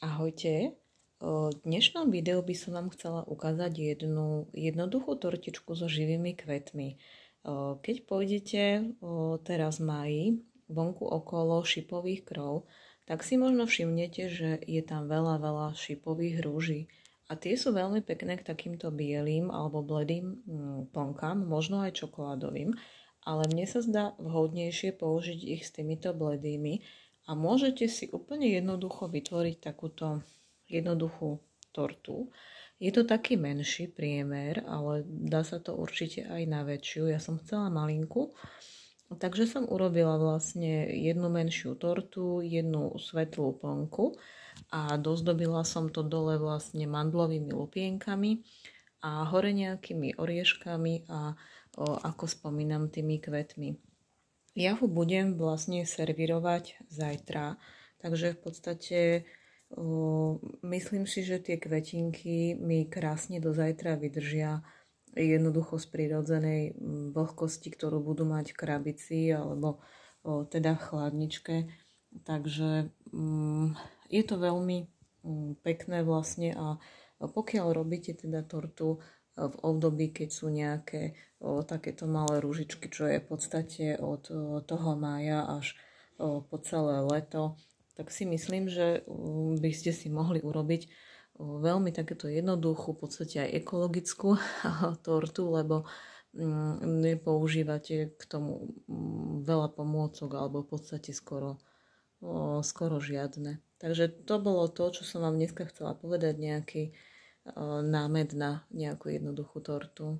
Ahojte. V dnešnom videu by som vám chcela ukázať jednu jednoduchú tortičku so živými kvetmi. Keď pôjdete teraz v máji vonku okolo šipových krov, tak si možno všimnete, že je tam veľa šipových rúží. A tie sú veľmi pekné k takýmto bielým alebo bledým plnkám, možno aj čokoládovým. Ale mne sa zdá vhodnejšie použiť ich s týmito bledými. A môžete si úplne jednoducho vytvoriť takúto jednoduchú tortu. Je to taký menší priemer, ale dá sa to určite aj na väčšiu. Ja som chcela malinku, takže som urobila vlastne jednu menšiu tortu, jednu svetlú plnku a dozdobila som to dole vlastne mandlovými lupienkami a hore nejakými orieškami a ako spomínam, tými kvetmi. Ja ho budem vlastne servírovať zajtra, takže v podstate myslím si, že tie kvetinky mi krásne do zajtra vydržia jednoducho z prírodzenej vlhkosti, ktorú budú mať v krabici alebo teda v chladničke. Takže je to veľmi pekné vlastne a pokiaľ robíte teda tortu v období, keď sú nejaké takéto malé rúžičky, čo je v podstate od toho mája až po celé leto, tak si myslím, že by ste si mohli urobiť veľmi takéto jednoduchú, v podstate aj ekologickú tortu, lebo nepoužívate k tomu veľa pomôcok alebo v podstate skoro žiadne. Takže to bolo to, čo som vám dneska chcela povedať, nejaký námed na nejakú jednoduchú tortu.